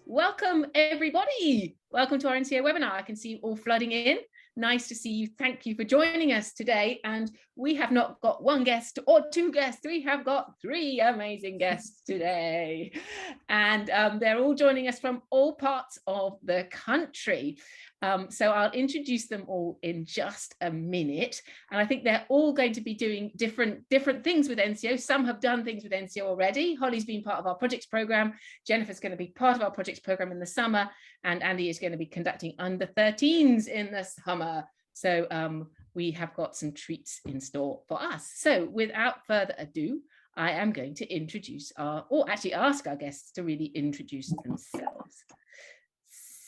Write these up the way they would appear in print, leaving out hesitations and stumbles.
Welcome everybody. Welcome to our NCO webinar. I can see you all flooding in. Nice to see you. Thank you for joining us today. And we have not got one guest or two guests. We have got three amazing guests today. And they're all joining us from all parts of the country. So I'll introduce them all in just a minute. And I think they're all going to be doing different things with NCO. Some have done things with NCO already. Holly's been part of our projects program. Jennifer's going to be part of our projects program in the summer. And Andy is going to be conducting under 13s in the summer. So we have got some treats in store for us. So without further ado, I am going to introduce or actually ask our guests to really introduce themselves.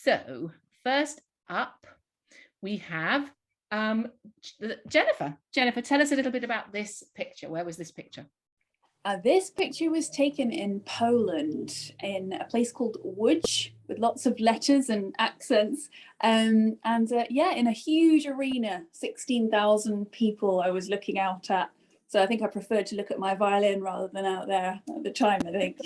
So first up, we have Jennifer. Jennifer, tell us a little bit about this picture. Where was this picture? This picture was taken in Poland in a place called Łódź with lots of letters and accents. Yeah, in a huge arena, 16,000 people I was looking out at. So I think I preferred to look at my violin rather than out there at the time, I think.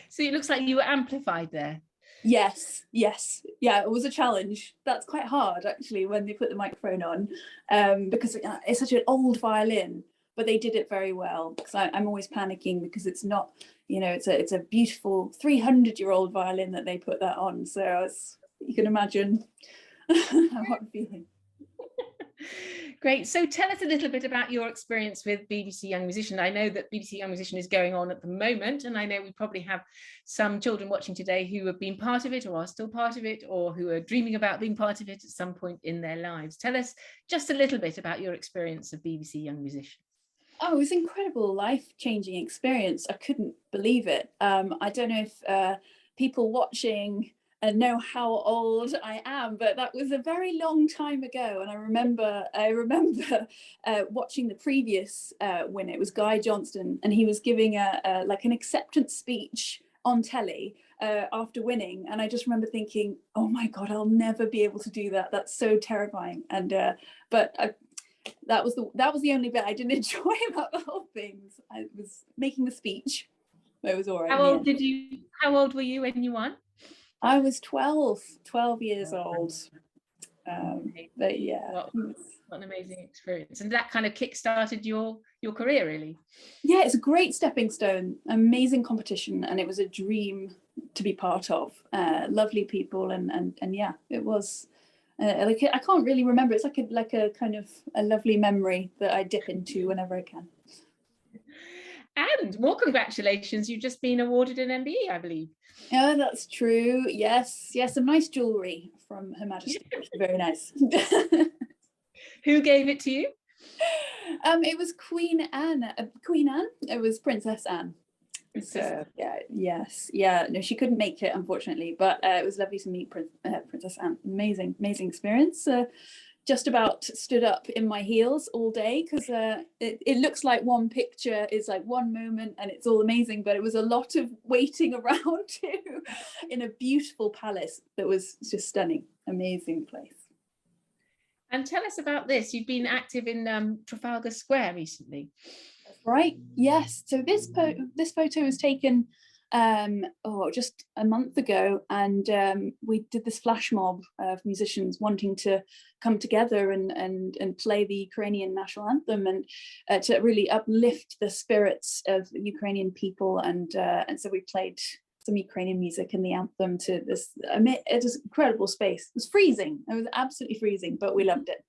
So it looks like you were amplified there. Yes. Yeah, it was a challenge. That's quite hard, actually, when they put the microphone on, because it's such an old violin. But they did it very well, because I'm always panicking because it's not, you know, it's a beautiful 300-year-old violin that they put that on. So you can imagine how I'm feeling. Great. So tell us a little bit about your experience with BBC Young Musician. I know that BBC Young Musician is going on at the moment, and I know we probably have some children watching today who have been part of it or are still part of it or who are dreaming about being part of it at some point in their lives. Tell us just a little bit about your experience of BBC Young Musician. Oh, it was an incredible, life-changing experience. I couldn't believe it. I don't know if people watching know how old I am, but that was a very long time ago. And I remember watching the previous winner. It was Guy Johnston, and he was giving like an acceptance speech on telly after winning. And I just remember thinking, oh my God, I'll never be able to do that. That's so terrifying. And that was the only bit I didn't enjoy about the whole thing. I was making the speech, but it was all right. How old were you when you won? I was 12 years old. But yeah. What an amazing experience. And that kind of kick-started your career, really. Yeah, it's a great stepping stone, amazing competition, and it was a dream to be part of. Lovely people, and yeah, it was. Like I can't really remember. It's like a kind of a lovely memory that I dip into whenever I can. And more congratulations! You've just been awarded an MBE, I believe. Yeah, that's true. Yes, some nice jewellery from Her Majesty. Very nice. Who gave it to you? It was Queen Anne. It was Princess Anne. So yeah, no, she couldn't make it, unfortunately, but it was lovely to meet Princess Anne. Amazing experience. Just about stood up in my heels all day, because it looks like one picture is like one moment and it's all amazing, but it was a lot of waiting around too in a beautiful palace that was just stunning. Amazing place. And tell us about this. You've been active in Trafalgar Square recently. Right. Yes. So this photo was taken just a month ago, and we did this flash mob of musicians wanting to come together and play the Ukrainian national anthem, and to really uplift the spirits of the Ukrainian people, and so we played some Ukrainian music and the anthem to this. It was incredible space. It was freezing. It was absolutely freezing, but we loved it.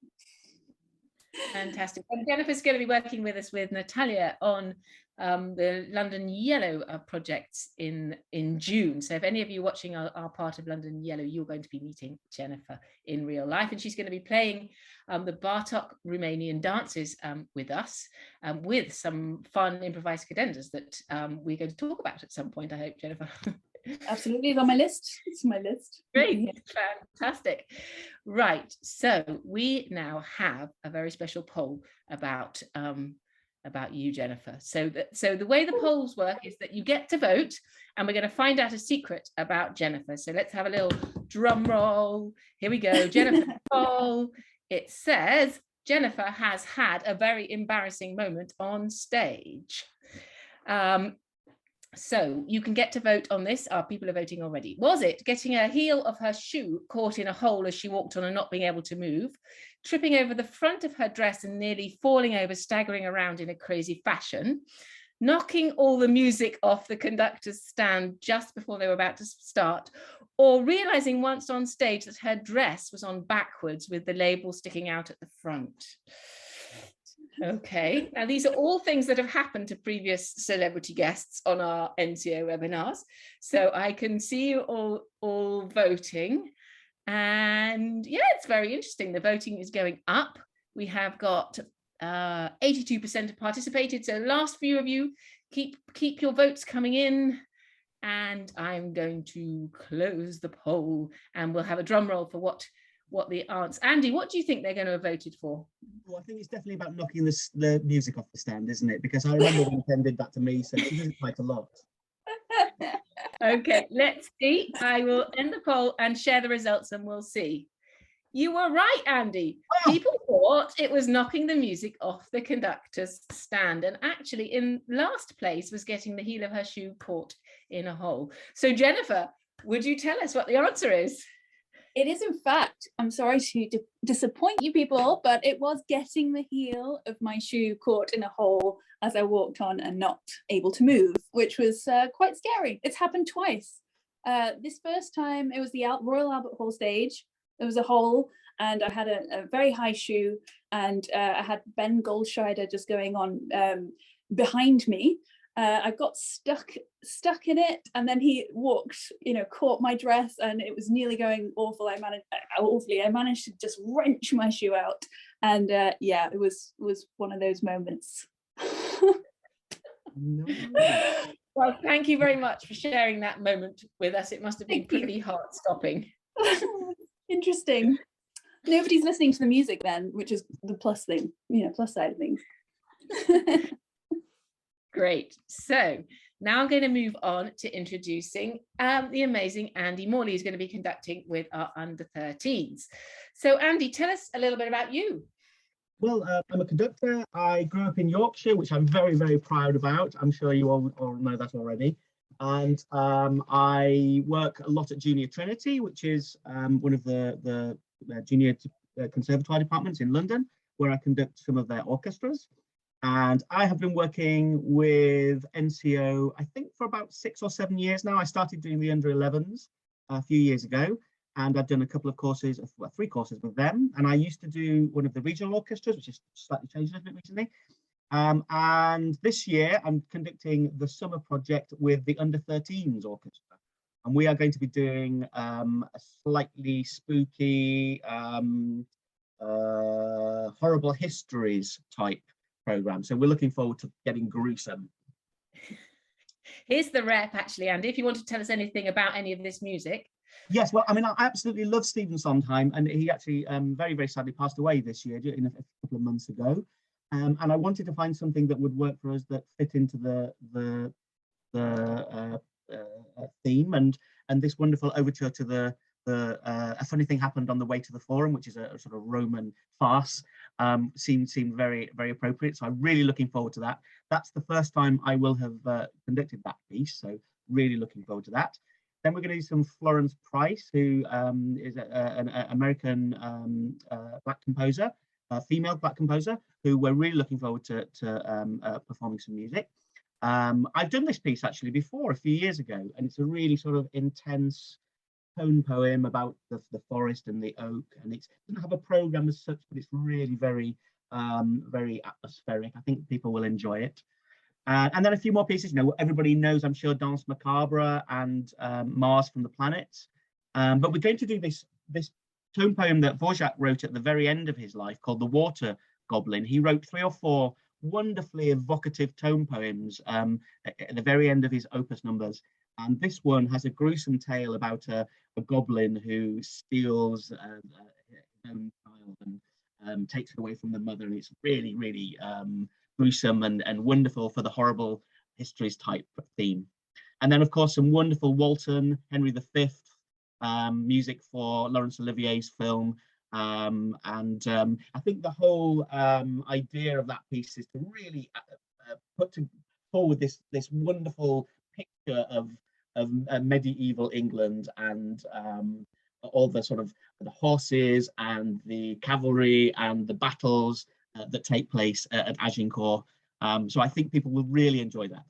Fantastic. And Jennifer's going to be working with us with Natalia on the London Yellow projects in June. So if any of you watching are part of London Yellow, you're going to be meeting Jennifer in real life, and she's going to be playing the Bartok Romanian dances with us, with some fun improvised cadendas that we're going to talk about at some point, I hope, Jennifer. Absolutely, it's on my list. It's my list. Great, yeah. Fantastic. Right, so we now have a very special poll about you, Jennifer. So the way the polls work is that you get to vote, and we're going to find out a secret about Jennifer. So let's have a little drum roll. Here we go. Jennifer poll. It says Jennifer has had a very embarrassing moment on stage. So you can get to vote on this. People are voting already. Was it getting a heel of her shoe caught in a hole as she walked on and not being able to move, tripping over the front of her dress and nearly falling over, staggering around in a crazy fashion, knocking all the music off the conductor's stand just before they were about to start, or realizing once on stage that her dress was on backwards with the label sticking out at the front? Okay, now these are all things that have happened to previous celebrity guests on our NCO webinars. So I can see you all voting. And yeah, it's very interesting. The voting is going up. We have got 82% have participated. So last few of you, keep your votes coming in. And I'm going to close the poll and we'll have a drum roll for what the answer. Andy, what do you think they're going to have voted for? Well, I think it's definitely about knocking the music off the stand, isn't it? Because I remember when Ken did that to me, so she does it quite a lot. Okay, let's see. I will end the poll and share the results and we'll see. You were right, Andy. Oh. People thought it was knocking the music off the conductor's stand. And actually in last place was getting the heel of her shoe caught in a hole. So Jennifer, would you tell us what the answer is? It is, in fact, I'm sorry to disappoint you people, but it was getting the heel of my shoe caught in a hole as I walked on and not able to move, which was quite scary. It's happened twice. This first time, it was the Royal Albert Hall stage. There was a hole and I had a very high shoe and I had Ben Goldscheider just going on behind me. I got stuck in it, and then he walked, caught my dress, and it was nearly going awful. I managed to just wrench my shoe out, and yeah, it was one of those moments. Well, thank you very much for sharing that moment with us. It must have been pretty heart-stopping. Interesting. Nobody's listening to the music then, which is the plus thing, plus side of things. Great. So now I'm going to move on to introducing the amazing Andy Morley, who's going to be conducting with our under 13s. So Andy, tell us a little bit about you. Well, I'm a conductor. I grew up in Yorkshire, which I'm very, very proud about. I'm sure you all know that already. And I work a lot at Junior Trinity, which is one of the junior conservatoire departments in London, where I conduct some of their orchestras. And I have been working with NCO, I think, for about 6 or 7 years now. I started doing the under 11s a few years ago, and I've done a couple of courses, well, 3 courses with them. And I used to do one of the regional orchestras, which has slightly changed a little bit recently. And this year, I'm conducting the summer project with the under 13s orchestra. And we are going to be doing a slightly spooky, horrible histories type program. So we're looking forward to getting gruesome. Here's the rep, actually, Andy, if you want to tell us anything about any of this music. Yes, well, I mean, I absolutely love Stephen Sondheim, and he actually very, very sadly passed away this year, a couple of months ago. And I wanted to find something that would work for us that fit into the theme, and this wonderful overture to A Funny Thing Happened on the Way to the Forum, which is a sort of Roman farce, seemed very, very appropriate. So I'm really looking forward to that. That's the first time I will have conducted that piece, so really looking forward to that. Then we're going to do some Florence Price, who is an American black composer, female black composer, who we're really looking forward to performing some music. I've done this piece actually before a few years ago, and it's a really sort of intense tone poem about the forest and the oak, and it doesn't have a program as such, but it's really very very atmospheric. I think people will enjoy it. And then a few more pieces, everybody knows, I'm sure, Danse Macabre and Mars from the Planets, but we're going to do this tone poem that Dvorak wrote at the very end of his life, called The Water Goblin. He wrote 3 or 4 wonderfully evocative tone poems at the very end of his opus numbers. And this one has a gruesome tale about a goblin who steals his own child and takes it away from the mother. And it's really, really gruesome and wonderful for the horrible histories type theme. And then, of course, some wonderful Walton, Henry V, music for Laurence Olivier's film. And I think the whole idea of that piece is to really put forward this wonderful picture of medieval England, and all the sort of the horses and the cavalry and the battles that take place at Agincourt. So I think people will really enjoy that.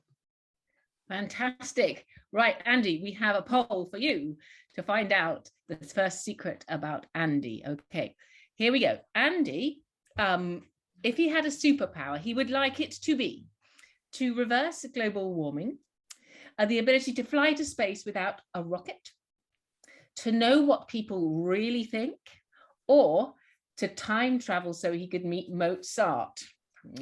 Fantastic. Right, Andy, we have a poll for you to find out the first secret about Andy. Okay, here we go. Andy, if he had a superpower, he would like it to be to reverse global warming, the ability to fly to space without a rocket, to know what people really think, or to time travel so he could meet Mozart.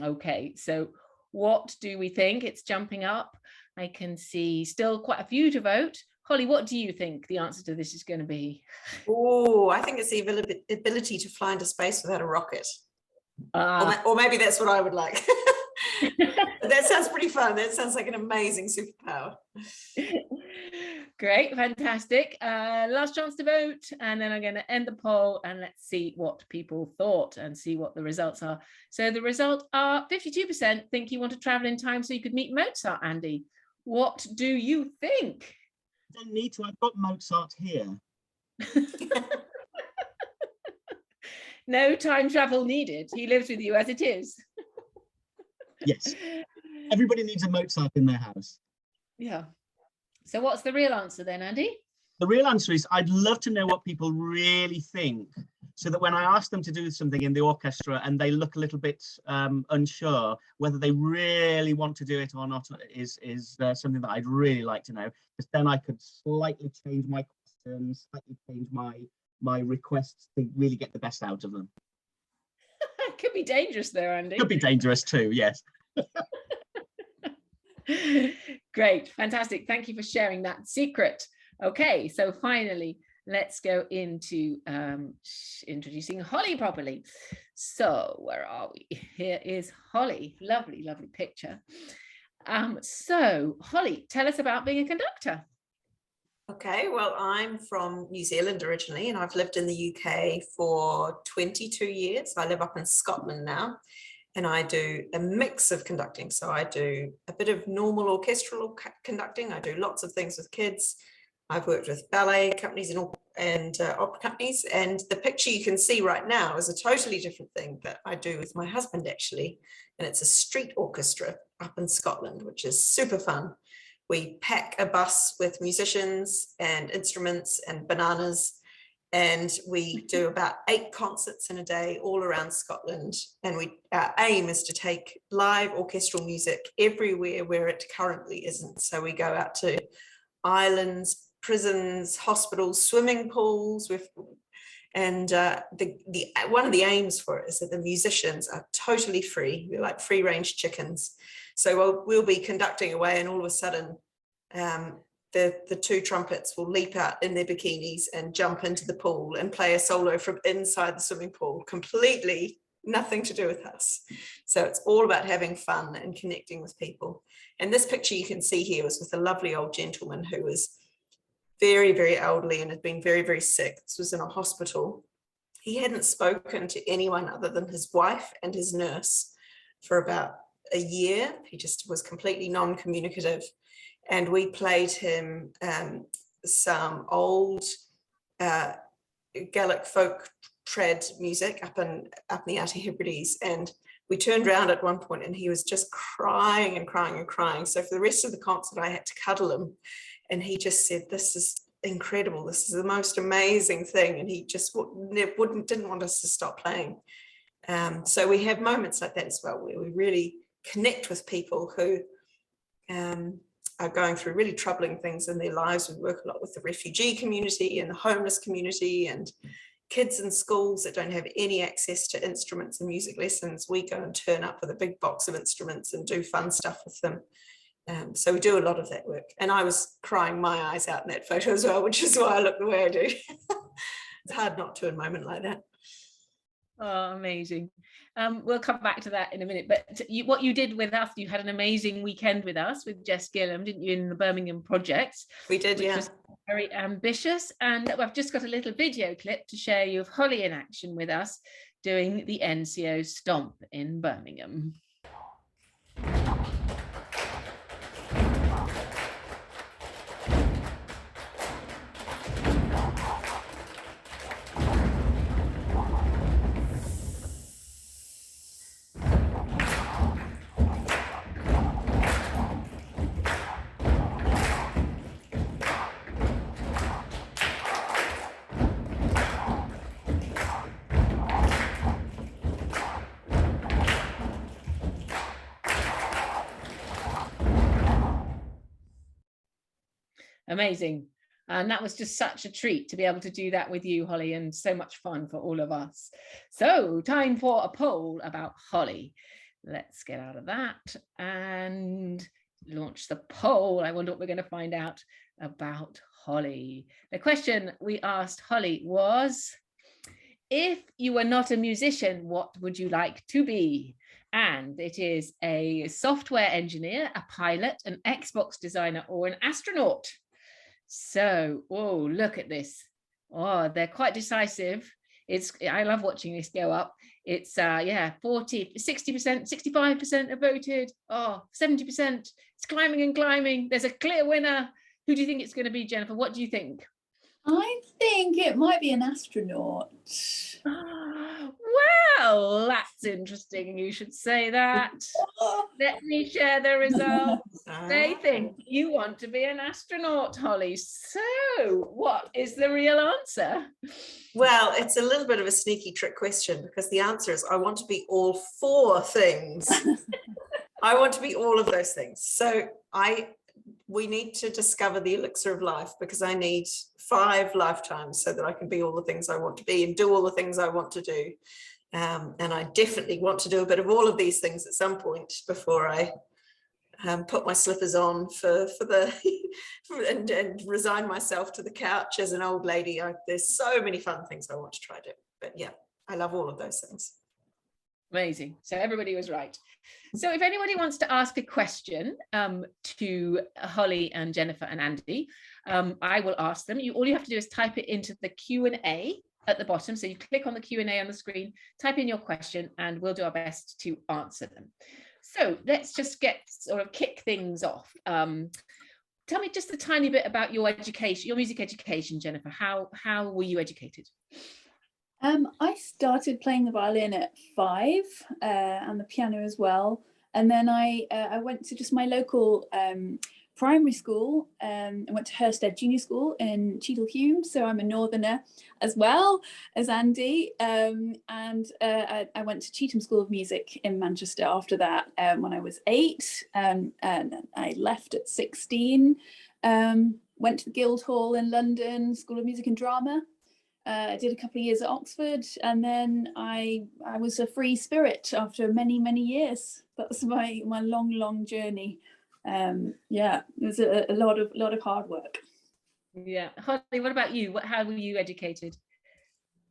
Okay, so what do we think? It's jumping up. I can see still quite a few to vote. Holly, what do you think the answer to this is going to be? Oh, I think it's the ability to fly into space without a rocket. Or maybe that's what I would like. That sounds pretty fun. That sounds like an amazing superpower. Great, fantastic. Last chance to vote, and then I'm going to end the poll and let's see what people thought and see what the results are. So the results are 52% think you want to travel in time so you could meet Mozart. Andy, what do you think? I don't need to. I've got Mozart here. No time travel needed. He lives with you as it is. Yes. Everybody needs a Mozart in their house. Yeah. So what's the real answer then, Andy? The real answer is I'd love to know what people really think, so that when I ask them to do something in the orchestra and they look a little bit unsure whether they really want to do it or not is something that I'd really like to know, because then I could slightly change my questions, slightly change my requests to really get the best out of them. It could be dangerous there, Andy. Could be dangerous too, yes. Great, fantastic. Thank you for sharing that secret. Okay, so finally, let's go into introducing Holly properly. So where are we? Here is Holly. Lovely, lovely picture. So Holly, tell us about being a conductor. Okay, well, I'm from New Zealand originally, and I've lived in the UK for 22 years. I live up in Scotland now, and I do a mix of conducting. So I do a bit of normal orchestral conducting. I do lots of things with kids. I've worked with ballet companies and opera companies. And the picture you can see right now is a totally different thing that I do with my husband, actually. And it's a street orchestra up in Scotland, which is super fun. We pack a bus with musicians and instruments and bananas, and we do about 8 concerts in a day all around Scotland. And our aim is to take live orchestral music everywhere where it currently isn't. So we go out to islands, prisons, hospitals, swimming pools, and one of the aims for it is that the musicians are totally free. We're like free range chickens. So we'll be conducting away, and all of a sudden the 2 trumpets will leap out in their bikinis and jump into the pool and play a solo from inside the swimming pool, completely nothing to do with us. So it's all about having fun and connecting with people. And this picture you can see here was with a lovely old gentleman who was very, very elderly and had been very, very sick. This was in a hospital. He hadn't spoken to anyone other than his wife and his nurse for about a year. He just was completely non-communicative. And we played him some old Gaelic folk trad music up in the Outer Hebrides. And we turned around at one point and he was just crying and crying and crying. So for the rest of the concert, I had to cuddle him. And he just said, "This is incredible. This is the most amazing thing." And he just didn't want us to stop playing. So we have moments like that as well, where we really connect with people who are going through really troubling things in their lives. We work a lot with the refugee community and the homeless community and kids in schools that don't have any access to instruments and music lessons. We go and turn up with a big box of instruments and do fun stuff with them. So we do a lot of that work. And I was crying my eyes out in that photo as well, which is why I look the way I do. It's hard not to in a moment like that. Oh, amazing. We'll come back to that in a minute, but what you did with us, you had an amazing weekend with us, with Jess Gillam, didn't you, in the Birmingham project? We did, which yeah. was very ambitious. And I've just got a little video clip to share you of Holly in action with us doing the NCO Stomp in Birmingham. Amazing. And that was just such a treat to be able to do that with you, Holly, and so much fun for all of us. So time for a poll about Holly. Let's get out of that and launch the poll. I wonder what we're going to find out about Holly. The question we asked Holly was, if you were not a musician, what would you like to be? And it is a software engineer, a pilot, an Xbox designer, or an astronaut. So, oh, look at this. Oh, they're quite decisive. I love watching this go up. It's 40, 60%, 65% have voted. Oh, 70%. It's climbing and climbing. There's a clear winner. Who do you think it's going to be, Jennifer? What do you think? I think it might be an astronaut. Well, that's interesting. You should say that. Let me share the results. They think you want to be an astronaut, Holly. So what is the real answer? Well, it's a little bit of a sneaky trick question, because the answer is I want to be all 4 things. I want to be all of those things. So we need to discover the elixir of life, because I need 5 lifetimes so that I can be all the things I want to be and do all the things I want to do. And I definitely want to do a bit of all of these things at some point before I put my slippers on and resign myself to the couch as an old lady. There's so many fun things I want to try to do. But yeah, I love all of those things. Amazing. So everybody was right. So if anybody wants to ask a question to Holly and Jennifer and Andy, I will ask them. All you have to do is type it into the Q&A at the bottom. So you click on the Q&A on the screen, type in your question, and we'll do our best to answer them. So let's just kick things off. Tell me just a tiny bit about your education, your music education, Jennifer. How were you educated? I started playing the violin at 5 and the piano as well. And then I went to just my local primary school. I went to Hurstead Junior School in Cheadle-Hulme. So I'm a northerner as well as Andy. And I went to Cheetham School of Music in Manchester after that when I was 8. And I left at 16. Went to the Guildhall in London, School of Music and Drama. I did a couple of years at Oxford, and then I was a free spirit after many, many years. That was my long journey. It was a lot of hard work. Yeah. Holly, what about you? How were you educated?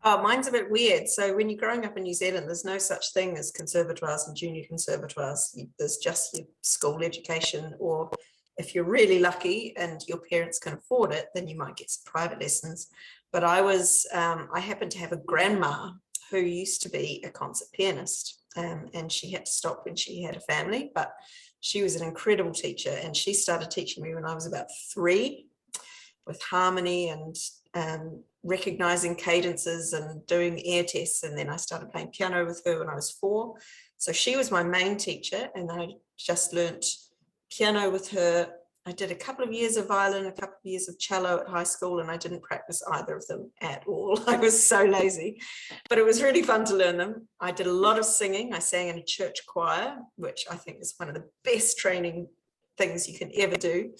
Oh, mine's a bit weird. So when you're growing up in New Zealand, there's no such thing as conservatoires and junior conservatoires. There's just your school education, or if you're really lucky and your parents can afford it, then you might get some private lessons. But I happened to have a grandma who used to be a concert pianist, and she had to stop when she had a family, but she was an incredible teacher, and she started teaching me when I was about 3 with harmony and recognizing cadences and doing air tests. And then I started playing piano with her when I was 4. So she was my main teacher, and I just learnt piano with her. I did a couple of years of violin, a couple of years of cello at high school, and I didn't practice either of them at all. I was so lazy, but it was really fun to learn them. I did a lot of singing. I sang in a church choir, which I think is one of the best training things you can ever do.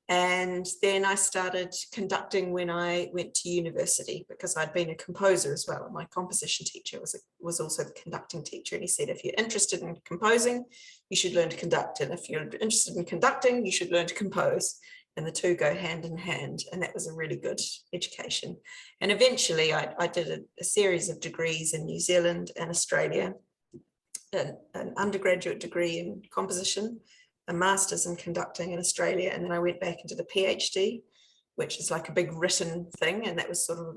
And then I started conducting when I went to university, because I'd been a composer as well. My composition teacher was also the conducting teacher. And he said, if you're interested in composing, you should learn to conduct. And if you're interested in conducting, you should learn to compose. And the two go hand in hand. And that was a really good education. And eventually I did a series of degrees in New Zealand and Australia, an undergraduate degree in composition, a master's in conducting in Australia, and then I went back and did a PhD, which is like a big written thing, and that was sort of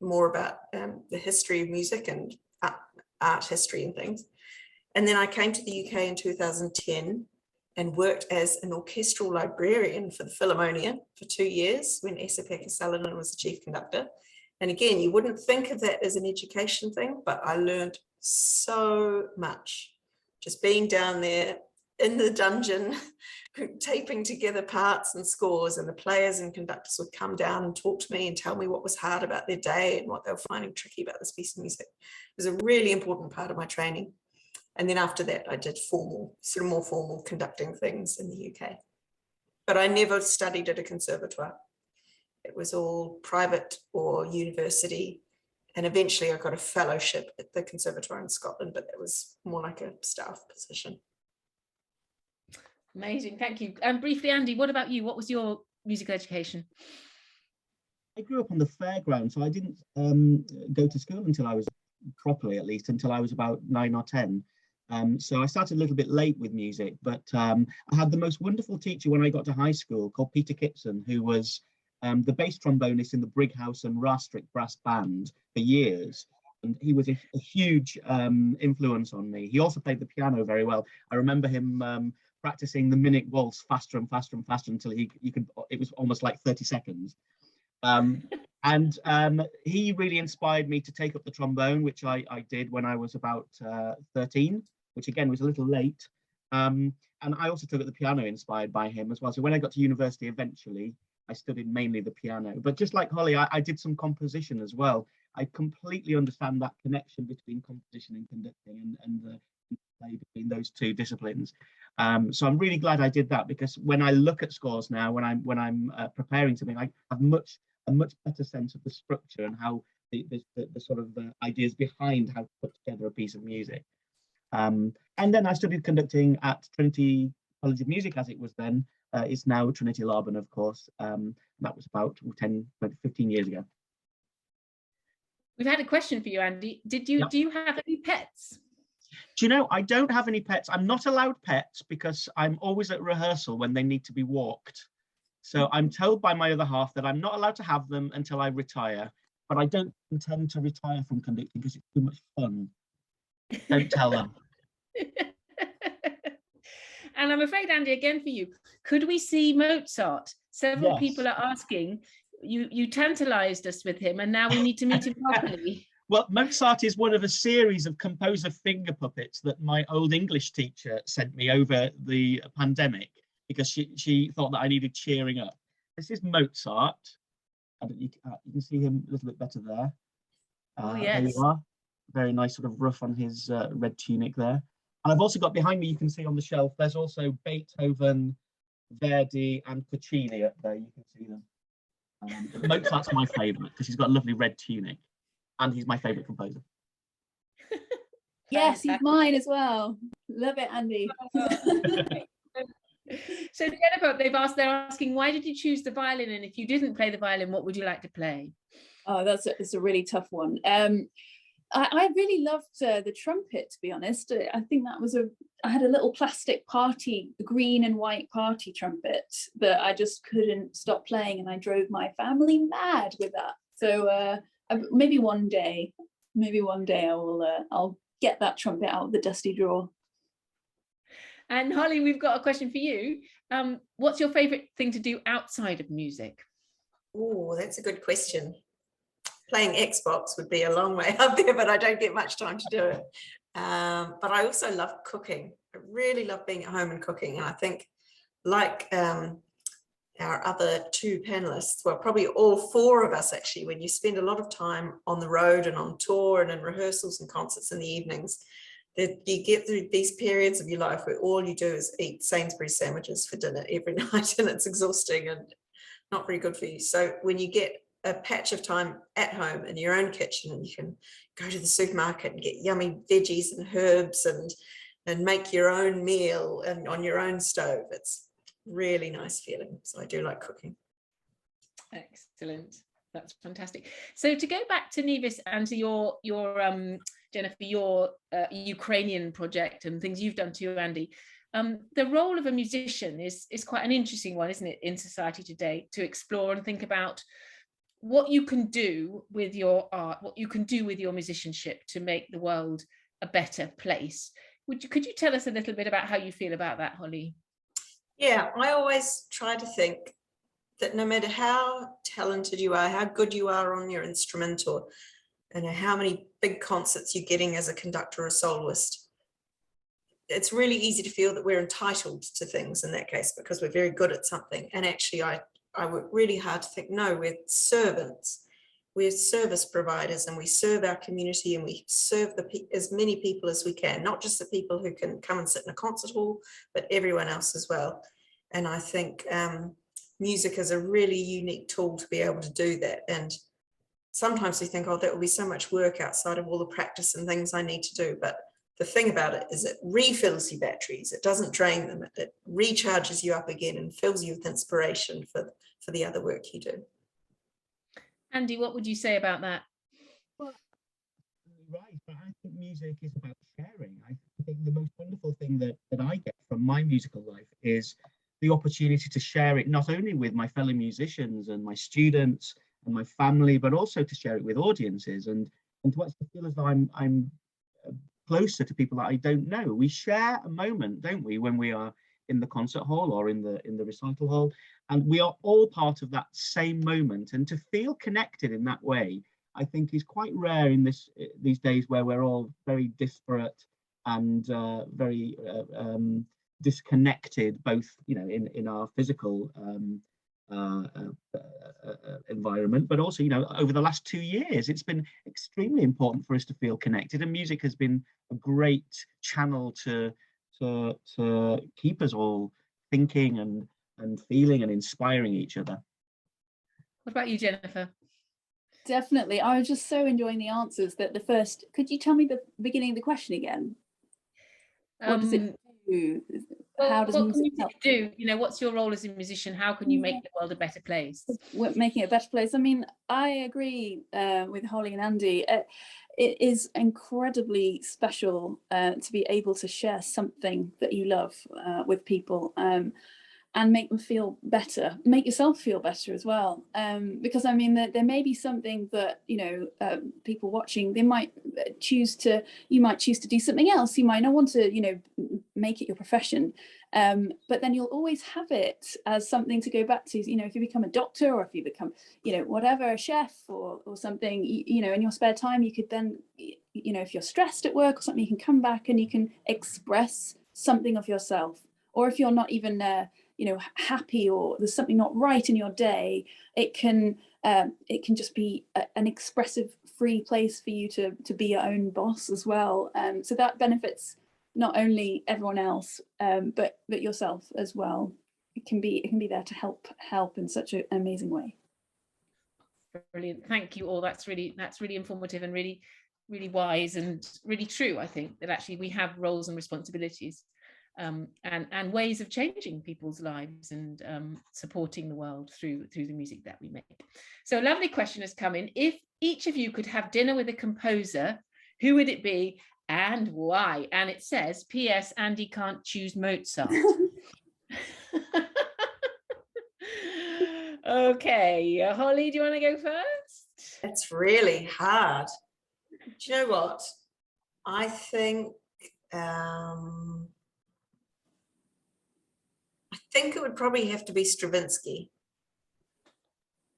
more about the history of music and art history and things. And then I came to the UK in 2010 and worked as an orchestral librarian for the Philharmonia for 2 years when Esa-Pekka Salonen was the chief conductor. And again, you wouldn't think of that as an education thing, but I learned so much just being down there in the dungeon, taping together parts and scores, and the players and conductors would come down and talk to me and tell me what was hard about their day and what they were finding tricky about this piece of music. It was a really important part of my training. And then after that, I did more formal conducting things in the UK. but I never studied at a conservatoire. It was all private or university. And eventually I got a fellowship at the conservatoire in Scotland, but it was more like a staff position. Amazing, thank you. And briefly, Andy, what about you? What was your musical education? I grew up on the fairground, so I didn't go to school until I was properly, at least, until I was about 9 or 10. So I started a little bit late with music, but I had the most wonderful teacher when I got to high school called Peter Kitson, who was the bass trombonist in the Brighouse and Rastrick brass band for years. And he was a huge influence on me. He also played the piano very well. I remember him practicing the Minute Waltz faster and faster and faster until it was almost like 30 seconds. And he really inspired me to take up the trombone, which I did when I was about 13, which again was a little late. And I also took up the piano inspired by him as well. So when I got to university eventually, I studied mainly the piano. But just like Holly, I did some composition as well. I completely understand that connection between composition and conducting and the play between those two disciplines. So I'm really glad I did that, because when I look at scores now, when I'm preparing something, I have a much better sense of the structure and how the sort of ideas behind how to put together a piece of music. And then I studied conducting at Trinity College of Music, as it was then. It's now Trinity Laban, of course. That was about 15 years ago. We've had a question for you, Andy. Do you have any pets? Do you know, I don't have any pets. I'm not allowed pets because I'm always at rehearsal when they need to be walked. So I'm told by my other half that I'm not allowed to have them until I retire, but I don't intend to retire from conducting because it's too much fun. Don't tell them. And I'm afraid, Andy, again for you, could we see Mozart? Several people are asking. You tantalized us with him, and now we need to meet him properly. Well, Mozart is one of a series of composer finger puppets that my old English teacher sent me over the pandemic, because she thought that I needed cheering up. This is Mozart. You can see him a little bit better there. Oh, yes. There you are. Very nice sort of ruff on his red tunic there. And I've also got behind me, you can see on the shelf, there's also Beethoven, Verdi and Puccini up there. You can see them. Mozart's my favourite because he's got a lovely red tunic and he's my favourite composer. Yes, he's mine as well. Love it, Andy. So Jennifer, they're asking, why did you choose the violin? And if you didn't play the violin, what would you like to play? Oh, it's a really tough one. I really loved the trumpet, to be honest. I think I had a little plastic green and white party trumpet that I just couldn't stop playing, and I drove my family mad with that. So maybe one day I'll get that trumpet out of the dusty drawer. And Holly, we've got a question for you. What's your favourite thing to do outside of music? Oh, that's a good question. Playing Xbox would be a long way up there, but I don't get much time to do it. But I also love cooking. I really love being at home and cooking. And I think, like our other two panelists, well, probably all four of us actually, when you spend a lot of time on the road and on tour and in rehearsals and concerts in the evenings, that you get through these periods of your life where all you do is eat Sainsbury's sandwiches for dinner every night, and it's exhausting and not very good for you. So when you get a patch of time at home in your own kitchen, and you can go to the supermarket and get yummy veggies and herbs and make your own meal and on your own stove, it's really nice feeling. So I do like cooking. Excellent, that's fantastic. So to go back to Nevis and to your Jennifer, your Ukrainian project and things you've done too, Andy, the role of a musician is quite an interesting one, isn't it, in society today, to explore and think about what you can do with your art, what you can do with your musicianship to make the world a better place. Could you tell us a little bit about how you feel about that, Holly? Yeah, I always try to think that no matter how talented you are, how good you are on your instrument, or how many big concerts you're getting as a conductor or a soloist, it's really easy to feel that we're entitled to things in that case because we're very good at something. And actually I work really hard to think, no, we're servants, we're service providers, and we serve our community, and we serve as many people as we can, not just the people who can come and sit in a concert hall, but everyone else as well. And I think music is a really unique tool to be able to do that. And sometimes we think, oh, that will be so much work outside of all the practice and things I need to do. But the thing about it is it refills your batteries. It doesn't drain them. It recharges you up again and fills you with inspiration for the other work you do. Andy, what would you say about that? Well, right, but I think music is about sharing. I think the most wonderful thing that I get from my musical life is the opportunity to share it not only with my fellow musicians and my students and my family, but also to share it with audiences and to actually feel as though I'm closer to people that I don't know. We share a moment, don't we, when we are in the concert hall or in the recital hall, and we are all part of that same moment. And to feel connected in that way, I think, is quite rare in these days where we're all very disparate and very disconnected, both in our physical environment, but also over the last 2 years it's been extremely important for us to feel connected, and music has been a great channel to keep us all thinking and feeling and inspiring each other. What about you, Jennifer? Definitely. I was just so enjoying the answers that could you tell me the beginning of the question again? What does it do? How does music help? do? What's your role as a musician? How can you make the world a better place? We're making it a better place. I mean, I agree with Holly and Andy. It is incredibly special to be able to share something that you love with people and make them feel better, make yourself feel better as well. Because I mean, there may be something that, people watching, you might choose to do something else. You might not want to, make it your profession. But then you'll always have it as something to go back to, if you become a doctor or if you become, whatever, a chef or something, in your spare time, you could then, if you're stressed at work or something, you can come back and you can express something of yourself. Or if you're not even happy or there's something not right in your day, it can just be an expressive, free place for you to be your own boss as well. So that benefits not only everyone else, but yourself as well. It can be there to help in such an amazing way. Brilliant, thank you all. That's really informative and really, really wise and really true. I think that actually we have roles and responsibilities. And ways of changing people's lives and supporting the world through the music that we make. So a lovely question has come in. If each of you could have dinner with a composer, who would it be and why? And it says, P.S. Andy can't choose Mozart. Okay, Holly, do you want to go first? It's really hard. Do you know what? I think it would probably have to be Stravinsky.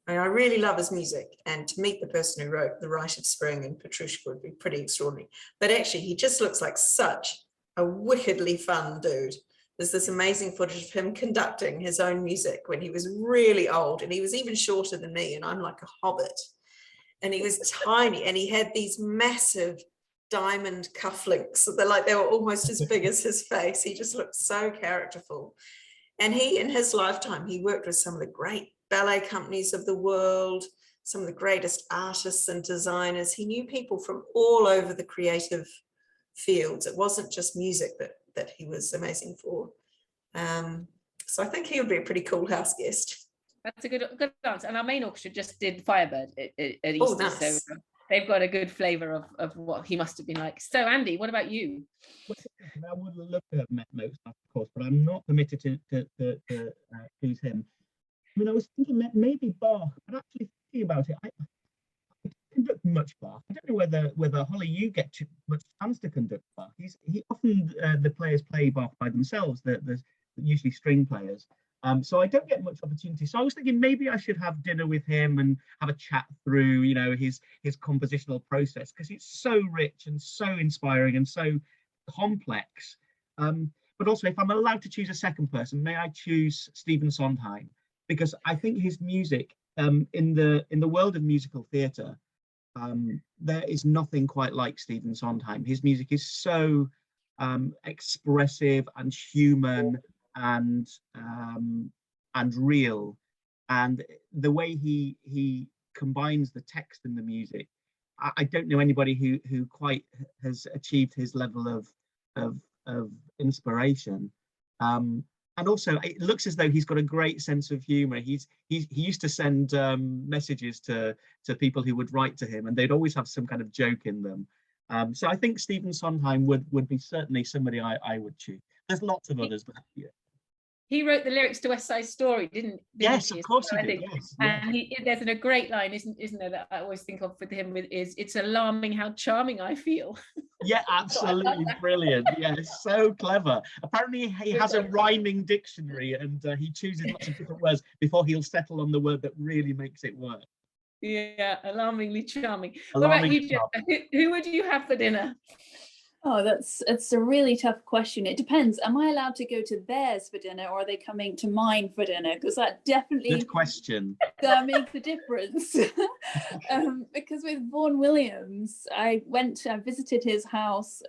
I mean, I really love his music, and to meet the person who wrote The Rite of Spring and Petrushka would be pretty extraordinary. But actually, he just looks like such a wickedly fun dude. There's this amazing footage of him conducting his own music when he was really old, and he was even shorter than me, and I'm like a hobbit. And he was tiny, and he had these massive diamond cufflinks. They were almost as big as his face. He just looked so characterful. And he, in his lifetime, he worked with some of the great ballet companies of the world, some of the greatest artists and designers. He knew people from all over the creative fields. It wasn't just music that he was amazing for. So I think he would be a pretty cool house guest. That's a good answer. And our main orchestra just did Firebird at Easter. Oh, nice. So they've got a good flavour of what he must have been like. So Andy, what about you? I would love to have met Mozart, of course, but I'm not permitted to choose him. I mean, I was thinking that maybe Bach, but actually thinking about it, I conduct much Bach. I don't know whether Holly, you get too much chance to conduct Bach. He often the players play Bach by themselves. There's usually string players. So I don't get much opportunity. So I was thinking maybe I should have dinner with him and have a chat through, his compositional process, because it's so rich and so inspiring and so complex. But also, if I'm allowed to choose a second person, may I choose Stephen Sondheim? Because I think his music, in the world of musical theatre, there is nothing quite like Stephen Sondheim. His music is so expressive and human and real, and the way he combines the text and the music. I don't know anybody who quite has achieved his level of inspiration. And also, it looks as though he's got a great sense of humor. He used to send messages to people who would write to him, and they'd always have some kind of joke in them. So I think Stephen Sondheim would be certainly somebody I would choose. There's lots of others, but yeah. He wrote the lyrics to West Side Story, didn't Yes, he? of course he I did. think. Yes, and there's a great line, isn't there, that I always think of with him, is "It's alarming how charming I feel." Yeah, absolutely brilliant. Yeah, so clever. Apparently he has a rhyming dictionary, and he chooses lots of different words before he'll settle on the word that really makes it work. Yeah, alarmingly charming. Alarmingly what about you, Jeff? Who would you have for dinner? Oh, it's a really tough question. It depends. Am I allowed to go to theirs for dinner, or are they coming to mine for dinner? Because that definitely Good question. makes a difference. Because with Vaughan Williams, I visited his house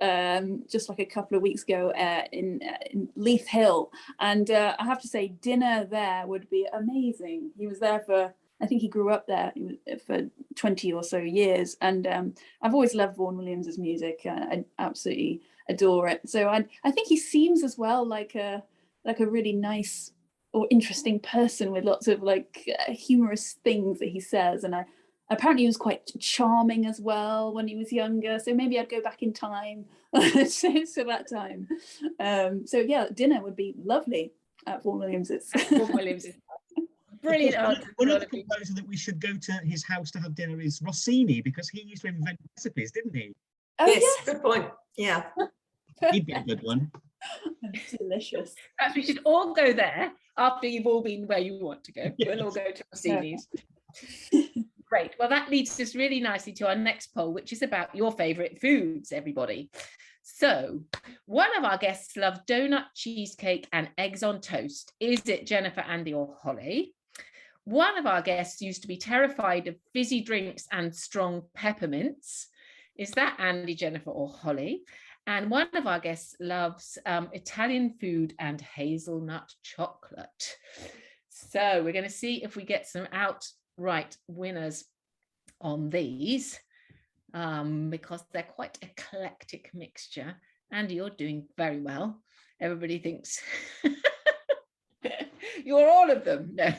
just like a couple of weeks ago in Leith Hill, and I have to say, dinner there would be amazing. He was there for, I think he grew up there for 20 or so years, and I've always loved Vaughan Williams's music. I absolutely adore it. So I think he seems as well like a really nice or interesting person with lots of humorous things that he says, and apparently he was quite charming as well when he was younger. So maybe I'd go back in time to that time. So yeah, dinner would be lovely at Vaughan Williams's. Vaughan Williams's. Brilliant answer. One of the composer that we should go to his house to have dinner is Rossini, because he used to invent recipes, didn't he? Oh, Yes, good point. Yeah. He'd be a good one. Delicious. Perhaps we should all go there after you've all been where you want to go. Yes. We'll all go to Rossini's. Great. Well, that leads us really nicely to our next poll, which is about your favourite foods, everybody. So one of our guests loved donut, cheesecake and eggs on toast. Is it Jennifer, Andy or Holly? One of our guests used to be terrified of fizzy drinks and strong peppermints. Is that Andy, Jennifer or Holly? And one of our guests loves Italian food and hazelnut chocolate. So we're going to see if we get some outright winners on these, because they're quite eclectic mixture. Andy, you're doing very well. Everybody thinks you're all of them. No.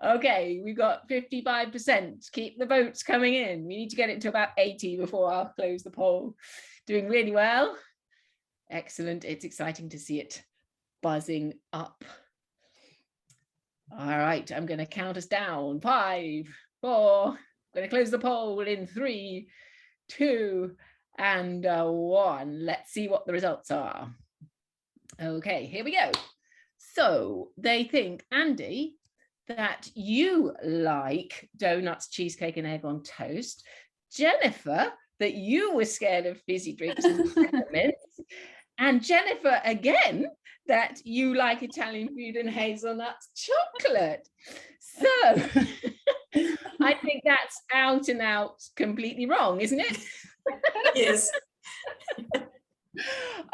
Okay, we've got 55%. Keep the votes coming in. We need to get it to about 80 before I'll close the poll. Doing really well. Excellent. It's exciting to see it buzzing up. All right, I'm going to count us down. 5, 4. I'm going to close the poll in 3, 2, and 1. Let's see what the results are. Okay, here we go. So they think, Andy, that you like donuts, cheesecake and egg on toast. Jennifer, that you were scared of fizzy drinks and peppermints. And Jennifer, again, that you like Italian food and hazelnut chocolate. So I think that's out and out completely wrong, isn't it? Yes.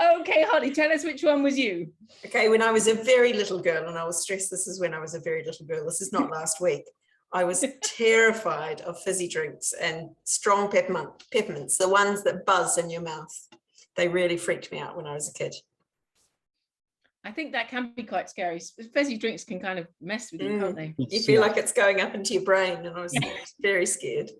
Okay, Holly, tell us which one was you. Okay, when I was a very little girl, and I will stress this is when I was a very little girl, this is not last week, I was terrified of fizzy drinks and strong peppermints, the ones that buzz in your mouth. They really freaked me out when I was a kid. I think that can be quite scary. Fizzy drinks can kind of mess with you, can't they? You feel like it's going up into your brain, and I was very scared.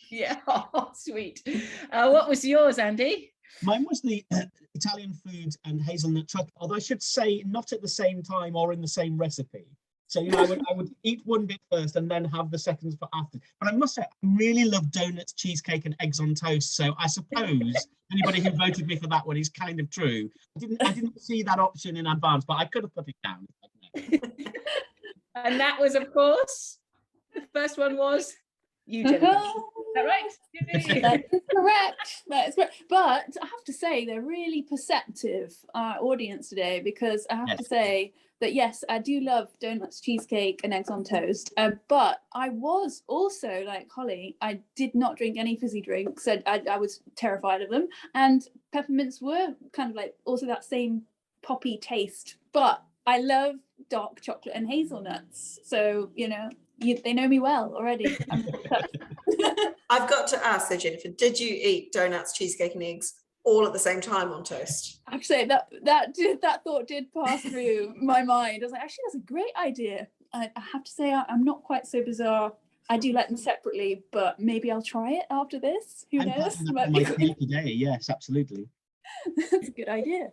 Yeah, oh, sweet. What was yours, Andy? Mine was the Italian food and hazelnut chocolate, although I should say not at the same time or in the same recipe. So, you know, I would eat one bit first and then have the seconds for after. But I must say, I really love donuts, cheesecake and eggs on toast. So I suppose anybody who voted me for that one is kind of true. I didn't see that option in advance, but I could have put it down. And that was, of course, the first one was you, Jennifer. that right? That is correct. That is correct. But I have to say, they're really perceptive, our audience today, because I have to say that, yes, I do love donuts, cheesecake, and eggs on toast. But I was also, like Holly, I did not drink any fizzy drinks. I was terrified of them. And peppermints were kind of like also that same poppy taste. But I love dark chocolate and hazelnuts. So, you know, they know me well already. I've got to ask though, Jennifer, did you eat donuts, cheesecake and eggs all at the same time on toast? I have to say that thought did pass through my mind. I was like, actually, that's a great idea. I have to say, I'm not quite so bizarre. I do like them separately, but maybe I'll try it after this. Who knows? That might be today. Yes, absolutely. That's a good idea.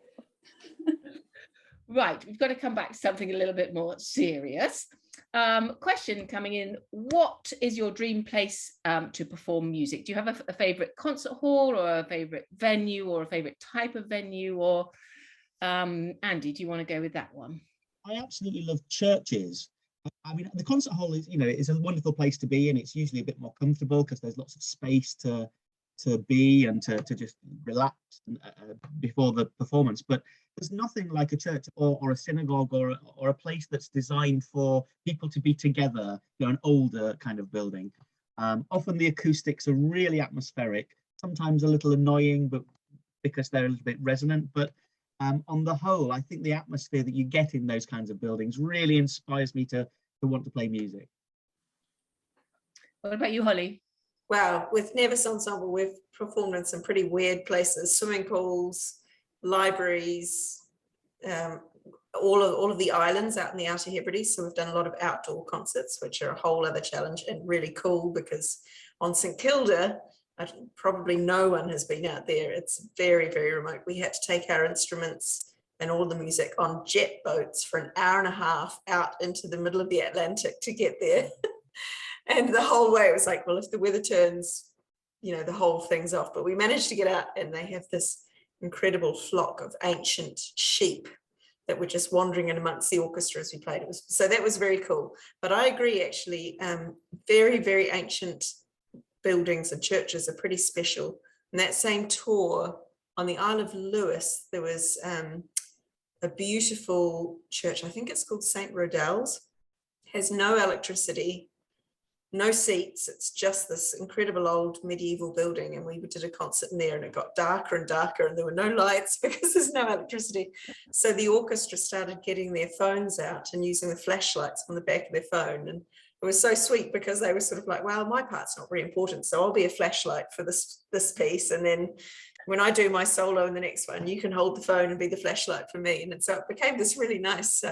Right, we've got to come back to something a little bit more serious. Question coming in: what is your dream place to perform music? Do you have a favorite concert hall, or a favorite venue, or a favorite type of venue? Or Andy, do you want to go with that one? I absolutely love churches. I mean, the concert hall is, you know, it's a wonderful place to be, and it's usually a bit more comfortable because there's lots of space to be and to just relax before the performance. But there's nothing like a church or a synagogue or a place that's designed for people to be together, you know, an older kind of building. Often the acoustics are really atmospheric, sometimes a little annoying, but because they're a little bit resonant. But on the whole, I think the atmosphere that you get in those kinds of buildings really inspires me to want to play music. What about you, Holly? Well, with Nevis Ensemble, we've performed in some pretty weird places: swimming pools, libraries, all of the islands out in the Outer Hebrides. So we've done a lot of outdoor concerts, which are a whole other challenge and really cool, because on St Kilda, probably no one has been out there. It's very, very remote. We had to take our instruments and all the music on jet boats for an hour and a half out into the middle of the Atlantic to get there. And the whole way it was like, well, if the weather turns, you know, the whole thing's off. But we managed to get out, and they have this incredible flock of ancient sheep that were just wandering in amongst the orchestra as we played. So that was very cool. But I agree, actually, very, very ancient buildings and churches are pretty special. And that same tour on the Isle of Lewis, there was a beautiful church, I think it's called St Rodell's, has no electricity, no seats. It's just this incredible old medieval building, and we did a concert in there, and it got darker and darker, and there were no lights because there's no electricity. So the orchestra started getting their phones out and using the flashlights on the back of their phone, and it was so sweet because they were sort of like, well, my part's not very important, so I'll be a flashlight for this piece, and then when I do my solo in the next one, you can hold the phone and be the flashlight for me. And so it became this really nice,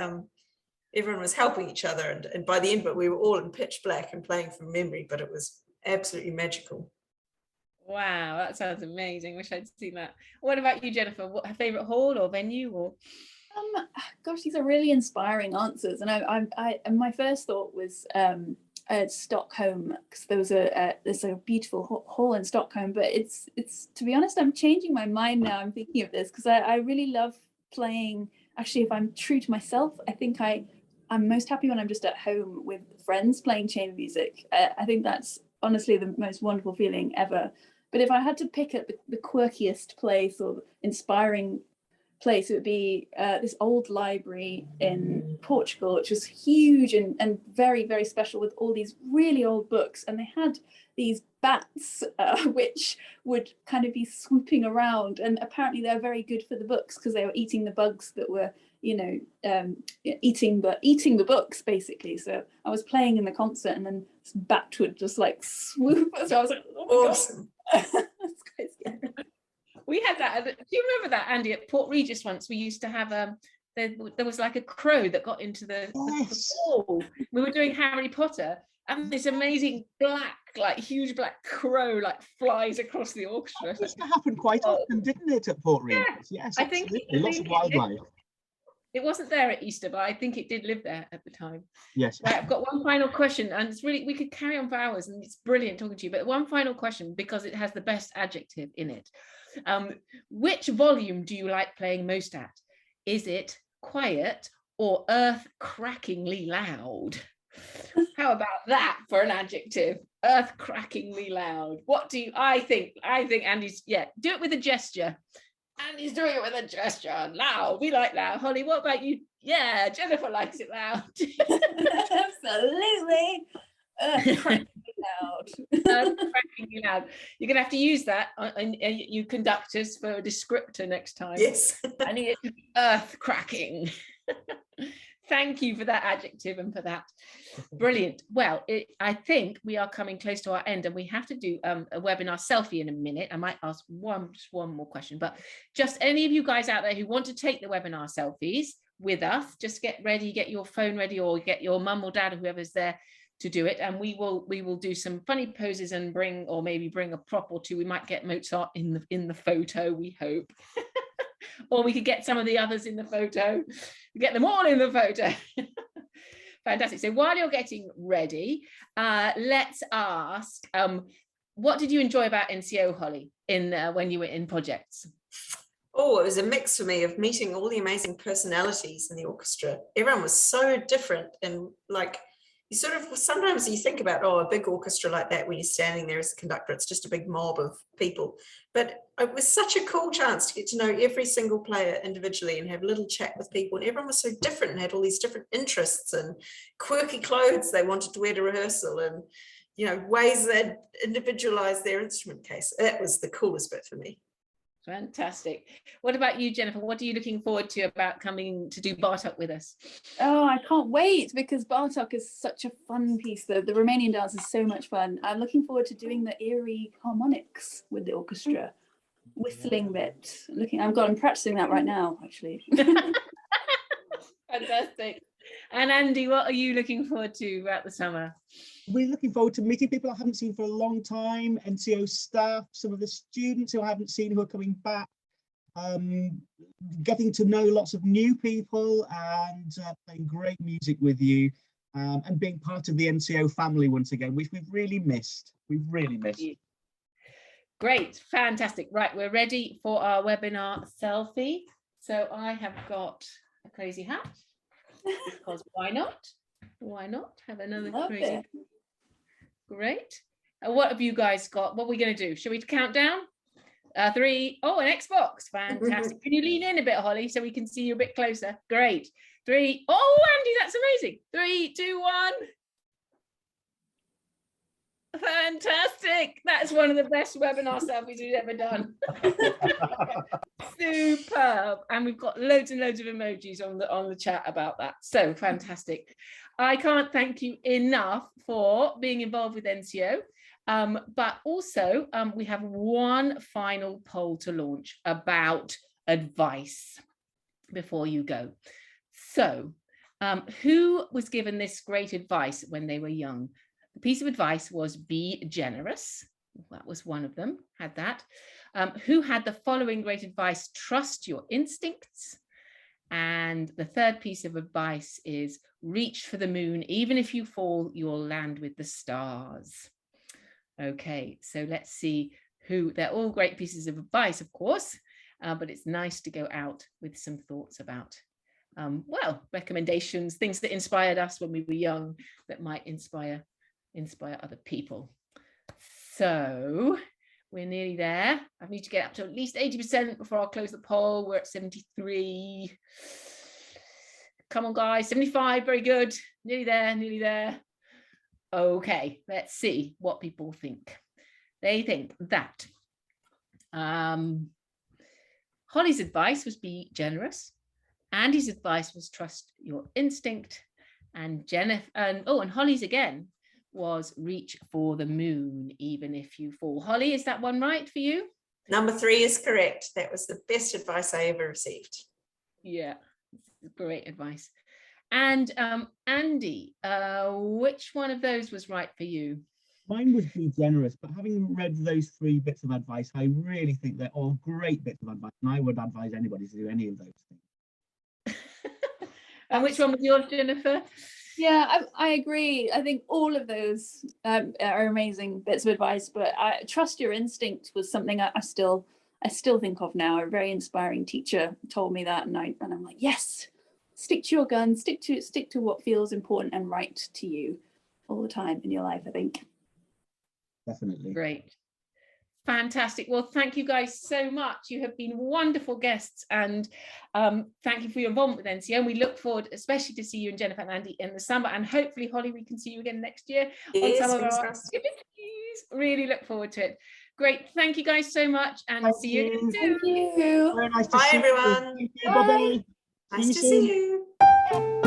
everyone was helping each other, and by the end of it, we were all in pitch black and playing from memory, but it was absolutely magical. Wow, that sounds amazing. Wish I'd seen that. What about you, Jennifer? What her favorite hall or venue? Or gosh, these are really inspiring answers. And and my first thought was Stockholm, because there's a beautiful hall in Stockholm. But it's to be honest, I'm changing my mind now. I'm thinking of this because I really love playing. Actually, if I'm true to myself, I think I'm most happy when I'm just at home with friends playing chamber music. I think that's honestly the most wonderful feeling ever. But if I had to pick up the quirkiest place or inspiring place, it would be this old library in Portugal, which was huge and very, very special, with all these really old books. And they had these bats which would kind of be swooping around, and apparently they're very good for the books because they were eating the bugs that were, you know, eating the books basically. So I was playing in the concert, and then this bat would just like swoop. So I was like, oh my awesome. That's quite scary. We had that. Do you remember that, Andy, at Port Regis once? We used to have there was like a crow that got into the wall. We were doing Harry Potter, and this amazing huge black crow flies across the orchestra. That used to happen quite often, didn't it, at Port Regis? Yes, I think lots of wildlife. It wasn't there at Easter, but I think it did live there at the time. Yes. Right, I've got one final question, and it's really, we could carry on for hours, and it's brilliant talking to you, but one final question, because it has the best adjective in it. Which volume do you like playing most at? Is it quiet or earth-crackingly loud? How about that for an adjective? Earth-crackingly loud. What do you, I think Andy's, yeah, do it with a gesture. Andy's doing it with a gesture. Loud, we like loud. Holly, what about you? Yeah, Jennifer likes it loud. Absolutely. Earth-crackingly loud. Earth-crackingly loud. You're going to have to use that, you conductors, for a descriptor next time. Yes. I need it to be earth-cracking. Thank you for that adjective and for that. Brilliant. Well, I think we are coming close to our end, and we have to do a webinar selfie in a minute. I might ask just one more question, but just any of you guys out there who want to take the webinar selfies with us, just get ready, get your phone ready, or get your mum or dad or whoever's there to do it, and we will do some funny poses and maybe bring a prop or two. We might get Mozart in the photo, we hope. Or we could get some of the others in the photo, get them all in the photo. Fantastic. So while you're getting ready, let's ask, what did you enjoy about NCO, Holly, when you were in projects? Oh, it was a mix for me of meeting all the amazing personalities in the orchestra. Everyone was so different, and like, you sort of, sometimes you think about, oh, a big orchestra like that, when you're standing there as a conductor, it's just a big mob of people. But it was such a cool chance to get to know every single player individually and have a little chat with people. And everyone was so different and had all these different interests and quirky clothes they wanted to wear to rehearsal, and, you know, ways they'd individualize their instrument case. That was the coolest bit for me. Fantastic. What about you, Jennifer? What are you looking forward to about coming to do Bartok with us? Oh, I can't wait, because Bartok is such a fun piece. The Romanian dance is so much fun. I'm looking forward to doing the eerie harmonics with the orchestra, whistling bit. I'm practicing that right now, actually. Fantastic. And Andy, what are you looking forward to throughout the summer? We're looking forward to meeting people I haven't seen for a long time, NCO staff, some of the students who I haven't seen who are coming back, getting to know lots of new people, and playing great music with you, and being part of the NCO family once again, which we've really missed. Great, fantastic. Right, we're ready for our webinar selfie. So I have got a crazy hat, because why not? Why not have another crazy hat? Great. And what have you guys got? What are we going to do? Shall we count down? 3. Oh, an Xbox. Fantastic. Can you lean in a bit, Holly, so we can see you a bit closer? Great. 3. Oh, Andy, that's amazing. 3, 2, 1. Fantastic. That's one of the best webinar selfies we've ever done. Superb. And we've got loads and loads of emojis on the chat about that. So fantastic. I can't thank you enough for being involved with NCO. But also we have one final poll to launch about advice before you go. So who was given this great advice when they were young? The piece of advice was be generous. That was one of them, had that. Who had the following great advice? Trust your instincts. And the third piece of advice is reach for the moon. Even if you fall, you'll land with the stars. Okay, so let's see who, they're all great pieces of advice, of course, but it's nice to go out with some thoughts about, well, recommendations, things that inspired us when we were young that might inspire other people. So we're nearly there. I need to get up to at least 80% before I'll close the poll. We're at 73. Come on, guys, 75, very good. Nearly there, nearly there. Okay, let's see what people think. They think that Holly's advice was be generous. Andy's advice was trust your instinct. And Jennifer, and Holly's again was reach for the moon, even if you fall. Holly, is that one right for you? Number 3 is correct. That was the best advice I ever received. Yeah, great advice. And Andy, which one of those was right for you? Mine was be generous, but having read those 3 bits of advice, I really think they're all great bits of advice, and I would advise anybody to do any of those things. And which one was yours, Jennifer? Yeah, I agree. I think all of those are amazing bits of advice, but trust your instinct was something I still think of now. A very inspiring teacher told me that, and I'm like, yes, stick to your guns, stick to what feels important and right to you all the time in your life, I think. Definitely. Great. Fantastic. Well, thank you guys so much. You have been wonderful guests, and thank you for your involvement with NCO. And we look forward especially to see you and Jennifer and Andy in the summer, and hopefully, Holly, we can see you again next year on some of our activities. Really look forward to it. Great. Thank you guys so much, and see you again soon. Thank you. Very nice to Bye, see everyone. you. Thank you. Bye-bye. Nice to See you soon. see you.